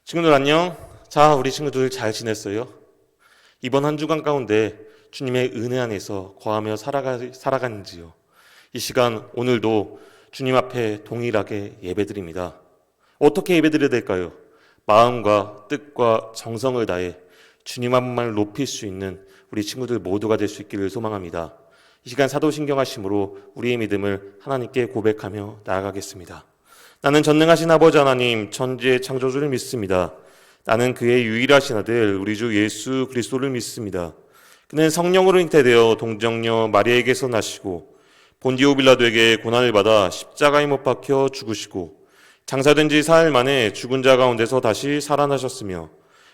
친구들 안녕. 자, 우리 친구들 잘 지냈어요? 이번 한 주간 가운데 주님의 은혜 안에서 거하며 살아가는지요? 이 시간 오늘도 주님 앞에 동일하게 예배드립니다. 어떻게 예배드려야 될까요? 마음과 뜻과 정성을 다해 주님 앞만 높일 수 있는 우리 친구들 모두가 될 수 있기를 소망합니다. 이 시간 사도신경 하심으로 우리의 믿음을 하나님께 고백하며 나아가겠습니다. 나는 전능하신 아버지 하나님 천지의 창조주를 믿습니다. 나는 그의 유일하신 아들 우리 주 예수 그리스도를 믿습니다. 그는 성령으로 잉태되어 동정녀 마리아에게서 나시고 본디오 빌라도에게 고난을 받아 십자가에 못 박혀 죽으시고 장사된 지 사흘 만에 죽은 자 가운데서 다시 살아나셨으며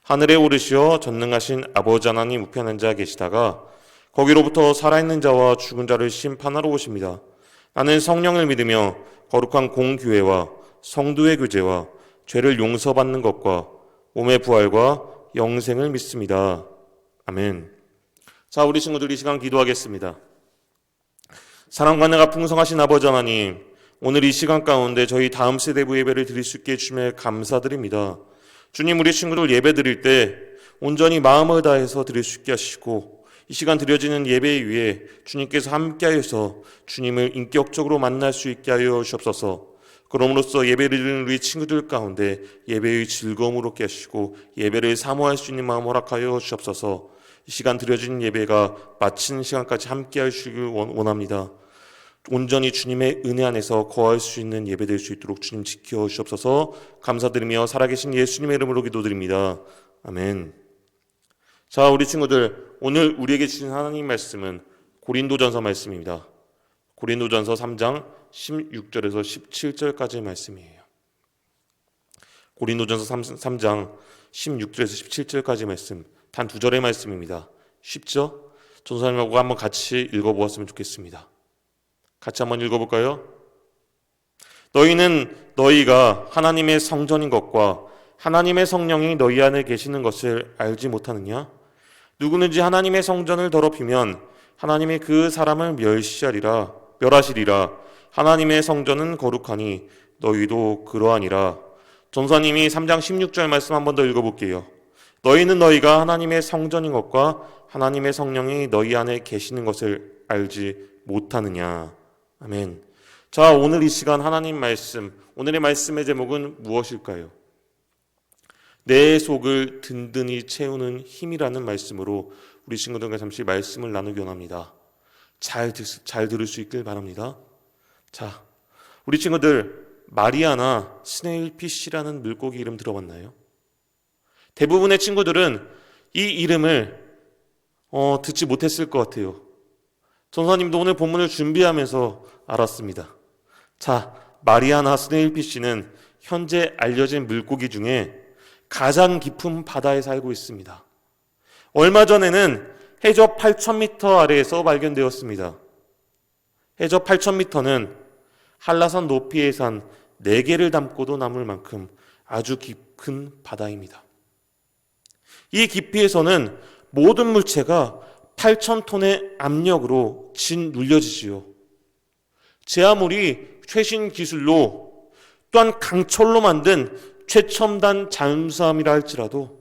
하늘에 오르시어 전능하신 아버지 하나님 우편에 앉아 계시다가 거기로부터 살아있는 자와 죽은 자를 심판하러 오십니다. 나는 성령을 믿으며 거룩한 공교회와 성도의 교제와 죄를 용서받는 것과 몸의 부활과 영생을 믿습니다. 아멘. 자, 우리 친구들 이 시간 기도하겠습니다. 사랑과 은혜가 풍성하신 아버지 하나님, 오늘 이 시간 가운데 저희 다음 세대부 예배를 드릴 수 있게 주님에 감사드립니다. 주님, 우리 친구들 예배 드릴 때 온전히 마음을 다해서 드릴 수 있게 하시고 이 시간 드려지는 예배 위에 주님께서 함께하여서 주님을 인격적으로 만날 수 있게 하여 주옵소서. 그럼으로써 예배를 드리는 우리 친구들 가운데 예배의 즐거움을 얻게 하시고 예배를 사모할 수 있는 마음 허락하여 주옵소서. 이 시간 드려지는 예배가 마치는 시간까지 함께할 수 있기를 원합니다. 온전히 주님의 은혜 안에서 거할 수 있는 예배 될 수 있도록 주님 지켜 주옵소서. 감사드리며 살아계신 예수님의 이름으로 기도드립니다. 아멘. 자, 우리 친구들, 오늘 우리에게 주신 하나님 말씀은 고린도전서 말씀입니다. 고린도전서 3장 16절에서 17절까지의 말씀이에요. 고린도전서 3장 16절에서 17절까지의 말씀, 단 2절의 말씀입니다. 쉽죠? 전사님하고 한번 같이 읽어보았으면 좋겠습니다. 같이 한번 읽어볼까요? 너희는 너희가 하나님의 성전인 것과 하나님의 성령이 너희 안에 계시는 것을 알지 못하느냐? 누구든지 하나님의 성전을 더럽히면 하나님이 그 사람을 멸하시리라. 하나님의 성전은 거룩하니 너희도 그러하니라. 전사님이 3장 16절 말씀 한 번 더 읽어볼게요. 너희는 너희가 하나님의 성전인 것과 하나님의 성령이 너희 안에 계시는 것을 알지 못하느냐. 아멘. 자, 오늘 이 시간 하나님 말씀, 오늘의 말씀의 제목은 무엇일까요? 내 속을 든든히 채우는 힘이라는 말씀으로 우리 친구들과 잠시 말씀을 나누기 원합니다. 잘 들을 수 있길 바랍니다. 자, 우리 친구들 마리아나 스네일피쉬라는 물고기 이름 들어봤나요? 대부분의 친구들은 이 이름을 듣지 못했을 것 같아요. 전사님도 오늘 본문을 준비하면서 알았습니다. 자, 마리아나 스네일피쉬는 현재 알려진 물고기 중에 가장 깊은 바다에 살고 있습니다. 얼마 전에는 해저 8,000m 아래에서 발견되었습니다. 해저 8,000m는 한라산 높이의 산 4개를 담고도 남을 만큼 아주 깊은 바다입니다. 이 깊이에서는 모든 물체가 8,000톤의 압력으로 짓눌려지지요. 제 아무리 최신 기술로 또한 강철로 만든 최첨단 잠수함이라 할지라도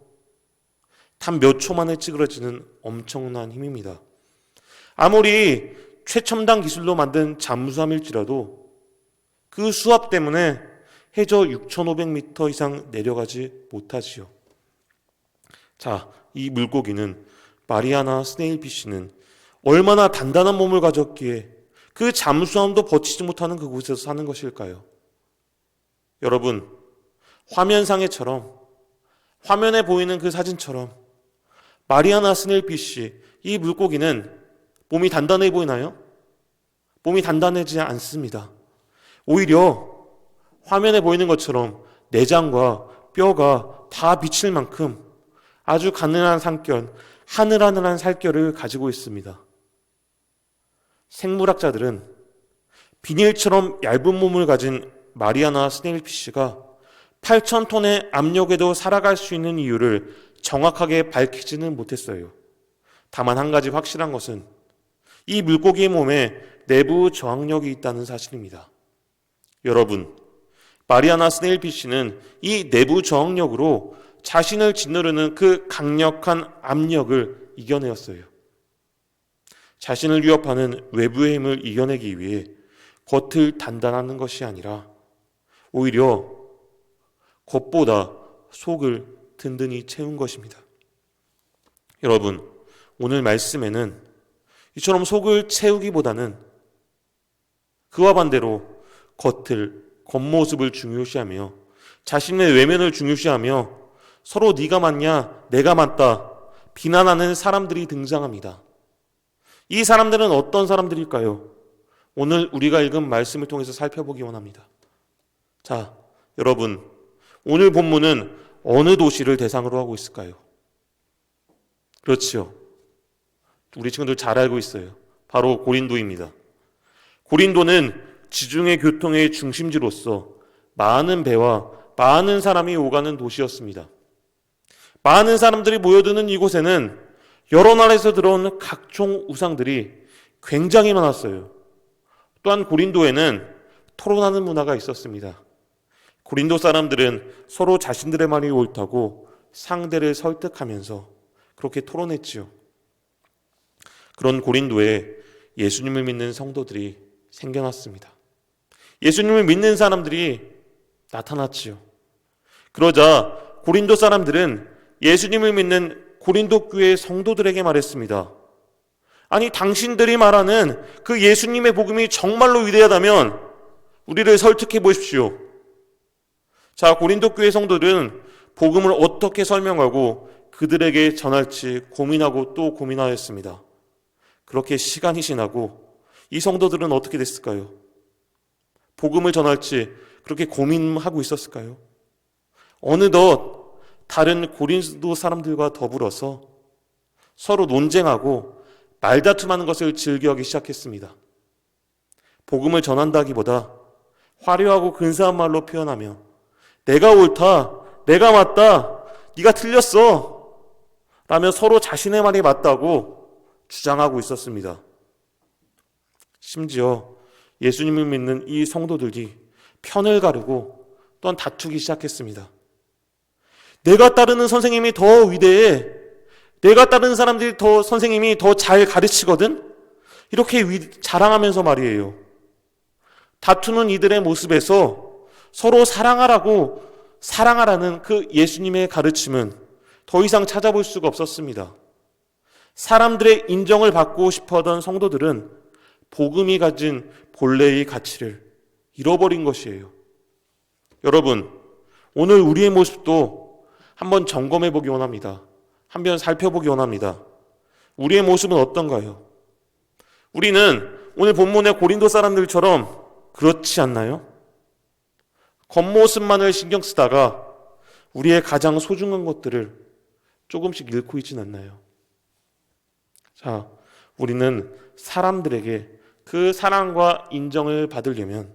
단 몇 초 만에 찌그러지는 엄청난 힘입니다. 아무리 최첨단 기술로 만든 잠수함일지라도 그 수압 때문에 해저 6,500m 이상 내려가지 못하지요. 자, 이 물고기는 마리아나 스네일피쉬는 얼마나 단단한 몸을 가졌기에 그 잠수함도 버티지 못하는 그곳에서 사는 것일까요? 여러분, 화면상에처럼 화면에 보이는 그 사진처럼 마리아나 스네일피쉬 이 물고기는 몸이 단단해 보이나요? 몸이 단단하지 않습니다. 오히려 화면에 보이는 것처럼 내장과 뼈가 다 비칠 만큼 아주 가늘한 살결, 하늘하늘한 살결을 가지고 있습니다. 생물학자들은 비닐처럼 얇은 몸을 가진 마리아나 스네일피쉬가 8,000톤의 압력에도 살아갈 수 있는 이유를 정확하게 밝히지는 못했어요. 다만 한 가지 확실한 것은 이 물고기의 몸에 내부 저항력이 있다는 사실입니다. 여러분, 마리아나 스네일피 씨는 이 내부 저항력으로 자신을 짓누르는 그 강력한 압력을 이겨내었어요. 자신을 위협하는 외부의 힘을 이겨내기 위해 겉을 단단하는 것이 아니라 오히려 겉보다 속을 든든히 채운 것입니다. 여러분, 오늘 말씀에는 이처럼 속을 채우기보다는 그와 반대로 겉모습을 중요시하며 자신의 외면을 중요시하며 서로 네가 맞냐 내가 맞다 비난하는 사람들이 등장합니다. 이 사람들은 어떤 사람들일까요? 오늘 우리가 읽은 말씀을 통해서 살펴보기 원합니다. 자, 여러분, 오늘 본문은 어느 도시를 대상으로 하고 있을까요? 그렇죠. 우리 친구들 잘 알고 있어요. 바로 고린도입니다. 고린도는 지중해 교통의 중심지로서 많은 배와 많은 사람이 오가는 도시였습니다. 많은 사람들이 모여드는 이곳에는 여러 나라에서 들어온 각종 우상들이 굉장히 많았어요. 또한 고린도에는 토론하는 문화가 있었습니다. 고린도 사람들은 서로 자신들의 말이 옳다고 상대를 설득하면서 그렇게 토론했지요. 그런 고린도에 예수님을 믿는 성도들이 생겨났습니다. 예수님을 믿는 사람들이 나타났지요. 그러자 고린도 사람들은 예수님을 믿는 고린도 교회 성도들에게 말했습니다. 아니, 당신들이 말하는 그 예수님의 복음이 정말로 위대하다면 우리를 설득해 보십시오. 자, 고린도 교회 성도들은 복음을 어떻게 설명하고 그들에게 전할지 고민하고 또 고민하였습니다. 그렇게 시간이 지나고 이 성도들은 어떻게 됐을까요? 복음을 전할지 그렇게 고민하고 있었을까요? 어느덧 다른 고린도 사람들과 더불어서 서로 논쟁하고 말다툼하는 것을 즐겨하기 시작했습니다. 복음을 전한다기보다 화려하고 근사한 말로 표현하며 내가 옳다, 내가 맞다, 네가 틀렸어 라며 서로 자신의 말이 맞다고 주장하고 있었습니다. 심지어 예수님을 믿는 이 성도들이 편을 가르고 또한 다투기 시작했습니다. 내가 따르는 선생님이 더 위대해, 내가 따르는 사람들이 선생님이 더 잘 가르치거든, 이렇게 자랑하면서 말이에요. 다투는 이들의 모습에서 서로 사랑하라는 그 예수님의 가르침은 더 이상 찾아볼 수가 없었습니다. 사람들의 인정을 받고 싶어하던 성도들은 복음이 가진 본래의 가치를 잃어버린 것이에요. 여러분, 오늘 우리의 모습도 한번 점검해 보기 원합니다. 한번 살펴보기 원합니다. 우리의 모습은 어떤가요? 우리는 오늘 본문의 고린도 사람들처럼 그렇지 않나요? 겉모습만을 신경 쓰다가 우리의 가장 소중한 것들을 조금씩 잃고 있진 않나요? 자, 우리는 사람들에게 그 사랑과 인정을 받으려면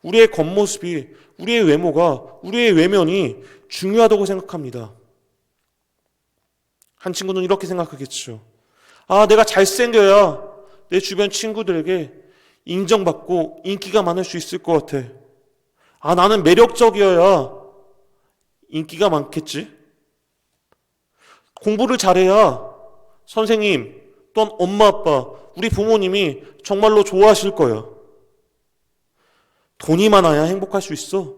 우리의 겉모습이, 우리의 외모가, 우리의 외면이 중요하다고 생각합니다. 한 친구는 이렇게 생각하겠죠. 아, 내가 잘생겨야 내 주변 친구들에게 인정받고 인기가 많을 수 있을 것 같아. 아, 나는 매력적이어야 인기가 많겠지. 공부를 잘해야 선생님, 또한 엄마, 아빠, 우리 부모님이 정말로 좋아하실 거야. 돈이 많아야 행복할 수 있어.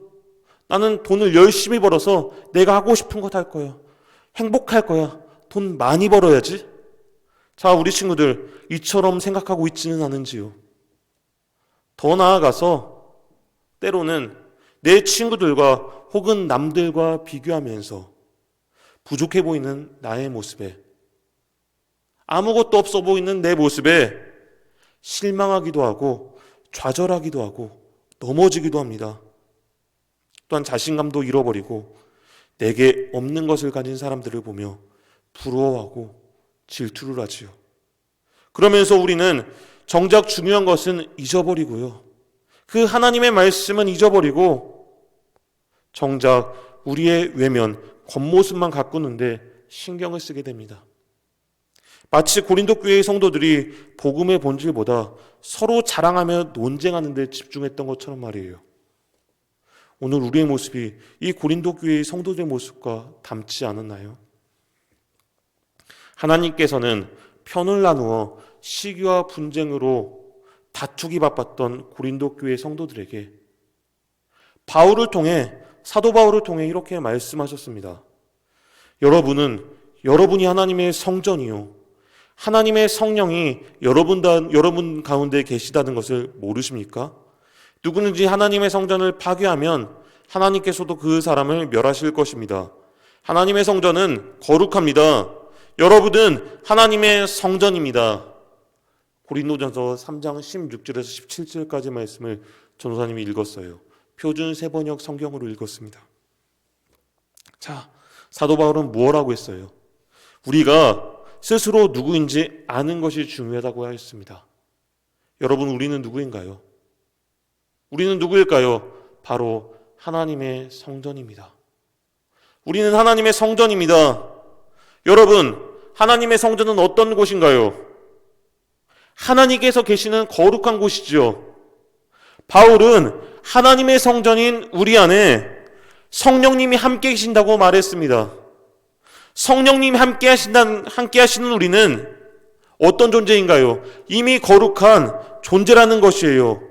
나는 돈을 열심히 벌어서 내가 하고 싶은 것 할 거야. 행복할 거야. 돈 많이 벌어야지. 자, 우리 친구들 이처럼 생각하고 있지는 않은지요. 더 나아가서 때로는 내 친구들과 혹은 남들과 비교하면서 부족해 보이는 나의 모습에, 아무것도 없어 보이는 내 모습에 실망하기도 하고 좌절하기도 하고 넘어지기도 합니다. 또한 자신감도 잃어버리고 내게 없는 것을 가진 사람들을 보며 부러워하고 질투를 하지요. 그러면서 우리는 정작 중요한 것은 잊어버리고요. 그 하나님의 말씀은 잊어버리고 정작 우리의 외면, 겉모습만 가꾸는데 신경을 쓰게 됩니다. 마치 고린도 교회의 성도들이 복음의 본질보다 서로 자랑하며 논쟁하는 데 집중했던 것처럼 말이에요. 오늘 우리의 모습이 이 고린도 교회의 성도들의 모습과 닮지 않았나요? 하나님께서는 편을 나누어 시기와 분쟁으로 다투기 바빴던 고린도 교회 성도들에게 바울을 통해, 사도 바울을 통해 이렇게 말씀하셨습니다. 여러분이 하나님의 성전이요, 하나님의 성령이 여러분 가운데 계시다는 것을 모르십니까? 누구든지 하나님의 성전을 파괴하면 하나님께서도 그 사람을 멸하실 것입니다. 하나님의 성전은 거룩합니다. 여러분은 하나님의 성전입니다. 고린도전서 3장 16절에서 17절까지 말씀을 전도사님이 읽었어요. 표준 세번역 성경으로 읽었습니다. 자, 사도 바울은 무엇라고 했어요? 우리가 스스로 누구인지 아는 것이 중요하다고 하였습니다. 여러분, 우리는 누구인가요? 우리는 누구일까요? 바로 하나님의 성전입니다. 우리는 하나님의 성전입니다. 여러분, 하나님의 성전은 어떤 곳인가요? 하나님께서 계시는 거룩한 곳이죠. 바울은 하나님의 성전인 우리 안에 성령님이 함께 계신다고 말했습니다. 성령님이 함께 하시는 우리는 어떤 존재인가요? 이미 거룩한 존재라는 것이에요.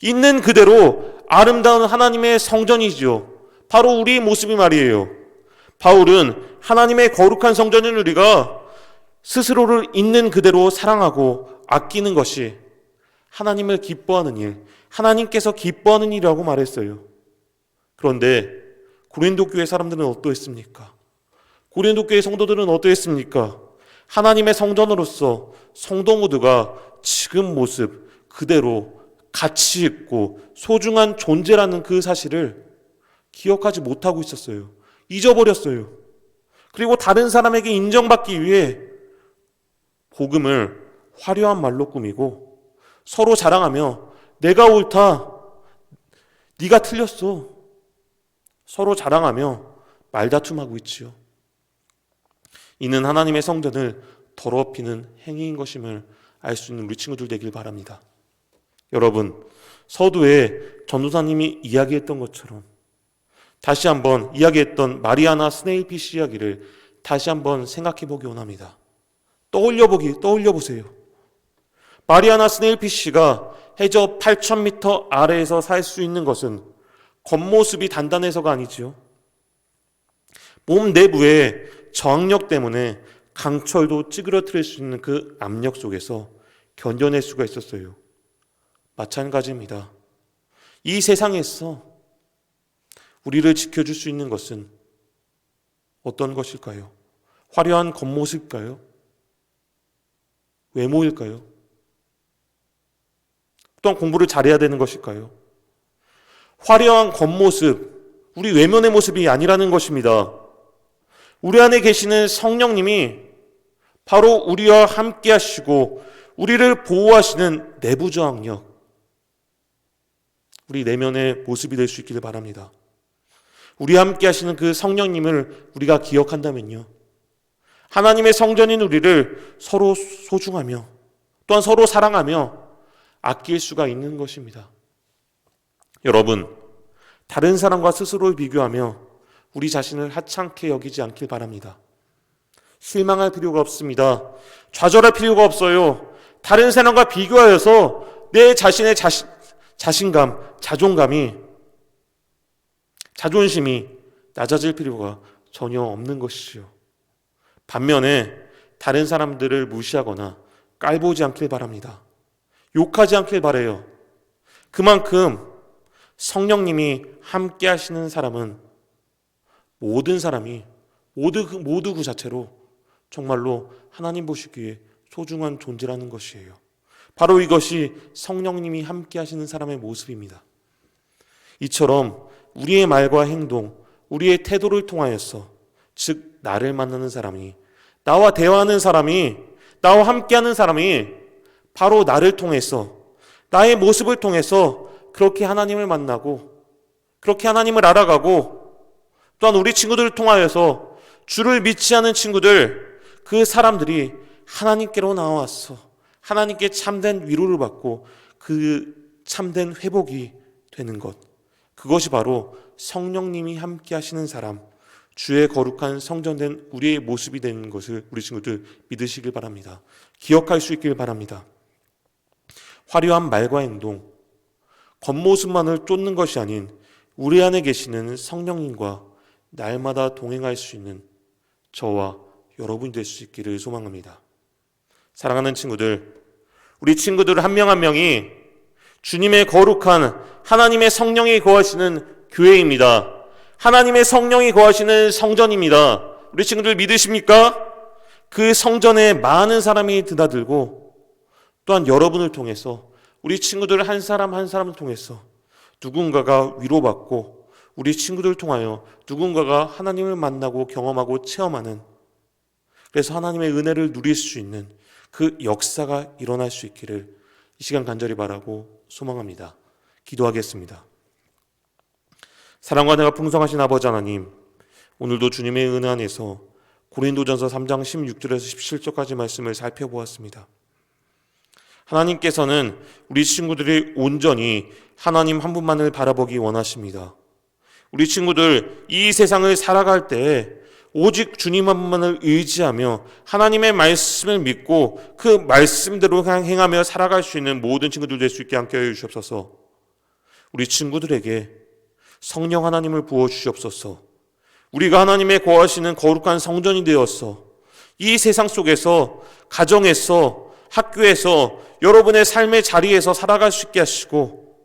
있는 그대로 아름다운 하나님의 성전이지요. 바로 우리의 모습이 말이에요. 바울은 하나님의 거룩한 성전인 우리가 스스로를 있는 그대로 사랑하고 아끼는 것이 하나님을 기뻐하는 일, 하나님께서 기뻐하는 일이라고 말했어요. 그런데 고린도 교회 사람들은 어떠했습니까? 고린도 교회 성도들은 어떠했습니까? 하나님의 성전으로서 성도 모두가 지금 모습 그대로 가치 있고 소중한 존재라는 그 사실을 기억하지 못하고 있었어요. 잊어버렸어요. 그리고 다른 사람에게 인정받기 위해 복음을 화려한 말로 꾸미고 서로 자랑하며 내가 옳다, 네가 틀렸어, 서로 자랑하며 말다툼하고 있지요. 이는 하나님의 성전을 더럽히는 행위인 것임을 알 수 있는 우리 친구들 되길 바랍니다. 여러분, 서두에 전도사님이 이야기했던 것처럼 다시 한번 이야기했던 마리아나 스네일피쉬 이야기를 다시 한번 생각해 보기 원합니다. 떠올려 보세요. 마리아나 스네일피쉬가 해저 8,000m 아래에서 살 수 있는 것은 겉모습이 단단해서가 아니지요. 몸 내부의 저항력 때문에 강철도 찌그러뜨릴 수 있는 그 압력 속에서 견뎌낼 수가 있었어요. 마찬가지입니다. 이 세상에서 우리를 지켜줄 수 있는 것은 어떤 것일까요? 화려한 겉모습일까요? 외모일까요? 또한 공부를 잘해야 되는 것일까요? 화려한 겉모습, 우리 외면의 모습이 아니라는 것입니다. 우리 안에 계시는 성령님이 바로 우리와 함께 하시고 우리를 보호하시는 내부 저항력, 우리 내면의 모습이 될 수 있기를 바랍니다. 우리와 함께 하시는 그 성령님을 우리가 기억한다면요, 하나님의 성전인 우리를 서로 소중하며 또한 서로 사랑하며 아낄 수가 있는 것입니다. 여러분, 다른 사람과 스스로를 비교하며 우리 자신을 하찮게 여기지 않길 바랍니다. 실망할 필요가 없습니다. 좌절할 필요가 없어요. 다른 사람과 비교하여서 내 자신의 자신감, 자존심이 낮아질 필요가 전혀 없는 것이지요. 반면에 다른 사람들을 무시하거나 깔보지 않길 바랍니다. 욕하지 않길 바라요. 그만큼 성령님이 함께 하시는 사람은 모든 사람이 모두 그 자체로 정말로 하나님 보시기에 소중한 존재라는 것이에요. 바로 이것이 성령님이 함께 하시는 사람의 모습입니다. 이처럼 우리의 말과 행동, 우리의 태도를 통하여서, 즉 나를 만나는 사람이, 나와 대화하는 사람이, 나와 함께하는 사람이 바로 나를 통해서, 나의 모습을 통해서 그렇게 하나님을 만나고 그렇게 하나님을 알아가고, 또한 우리 친구들을 통하여서 주를 믿지 않은 친구들, 그 사람들이 하나님께로 나와서 하나님께 참된 위로를 받고 그 참된 회복이 되는 것, 그것이 바로 성령님이 함께 하시는 사람, 주의 거룩한 성전된 우리의 모습이 되는 것을 우리 친구들 믿으시길 바랍니다. 기억할 수 있길 바랍니다. 화려한 말과 행동, 겉모습만을 쫓는 것이 아닌 우리 안에 계시는 성령님과 날마다 동행할 수 있는 저와 여러분이 될 수 있기를 소망합니다. 사랑하는 친구들, 우리 친구들 한 명 한 명이 주님의 거룩한 하나님의 성령이 거하시는 교회입니다. 하나님의 성령이 거하시는 성전입니다. 우리 친구들 믿으십니까? 그 성전에 많은 사람이 드나들고 또한 여러분을 통해서 우리 친구들 한 사람 한 사람을 통해서 누군가가 위로받고 우리 친구들을 통하여 누군가가 하나님을 만나고 경험하고 체험하는, 그래서 하나님의 은혜를 누릴 수 있는 그 역사가 일어날 수 있기를 이 시간 간절히 바라고 소망합니다. 기도하겠습니다. 사랑과 은혜가 풍성하신 아버지 하나님, 오늘도 주님의 은혜 안에서 고린도전서 3장 16절에서 17절까지 말씀을 살펴보았습니다. 하나님께서는 우리 친구들이 온전히 하나님 한 분만을 바라보기 원하십니다. 우리 친구들 이 세상을 살아갈 때 오직 주님 한 분만을 의지하며 하나님의 말씀을 믿고 그 말씀대로 행하며 살아갈 수 있는 모든 친구들 될 수 있게 함께 해 주시옵소서. 우리 친구들에게 성령 하나님을 부어주시옵소서. 우리가 하나님의 거하시는 거룩한 성전이 되어서 이 세상 속에서 가정에서 학교에서 여러분의 삶의 자리에서 살아갈 수 있게 하시고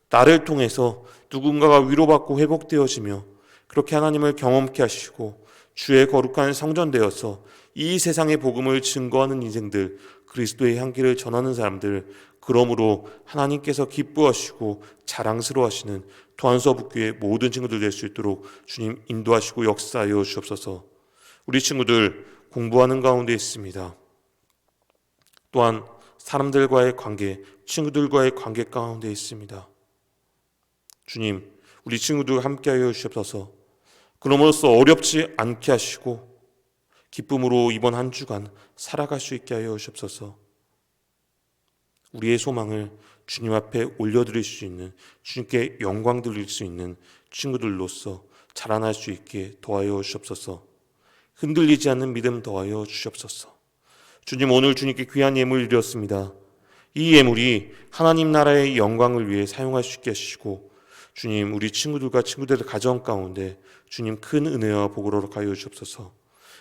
나를 통해서 누군가가 위로받고 회복되어지며 그렇게 하나님을 경험케 하시고 주의 거룩한 성전 되어서 이 세상의 복음을 증거하는 인생들, 그리스도의 향기를 전하는 사람들, 그러므로 하나님께서 기뻐하시고 자랑스러워하시는 도안서북교의 모든 친구들 될 수 있도록 주님 인도하시고 역사하여 주옵소서. 우리 친구들 공부하는 가운데 있습니다. 또한 사람들과의 관계, 친구들과의 관계 가운데 있습니다. 주님, 우리 친구들 함께하여 주옵소서. 그럼으로써 어렵지 않게 하시고 기쁨으로 이번 한 주간 살아갈 수 있게 하여 주옵소서. 우리의 소망을 주님 앞에 올려드릴 수 있는, 주님께 영광 드릴 수 있는 친구들로서 자라날 수 있게 도와여 주옵소서. 흔들리지 않는 믿음 더하여 주옵소서. 주님, 오늘 주님께 귀한 예물을 드렸습니다. 이 예물이 하나님 나라의 영광을 위해 사용할 수 있게 하시고 주님, 우리 친구들과 친구들의 가정 가운데 주님 큰 은혜와 복을 허락하여 주옵소서.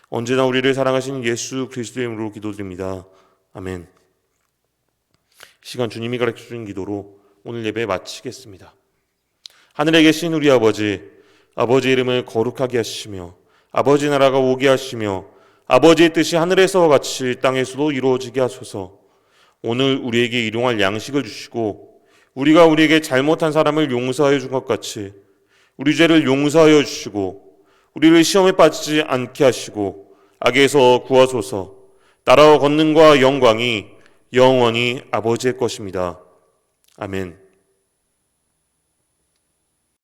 언제나 우리를 사랑하시는 예수 그리스도의 이름으로 기도드립니다. 아멘. 시간 주님이 가르쳐주신 기도로 오늘 예배 마치겠습니다. 하늘에 계신 우리 아버지, 아버지의 이름을 거룩하게 하시며 아버지 나라가 오게 하시며 아버지의 뜻이 하늘에서와 같이 땅에서도 이루어지게 하소서. 오늘 우리에게 일용할 양식을 주시고 우리가 우리에게 잘못한 사람을 용서하여 준 것 같이 우리 죄를 용서하여 주시고 우리를 시험에 빠지지 않게 하시고 악에서 구하소서. 나라와 권능과 영광이 영원히 아버지의 것입니다. 아멘.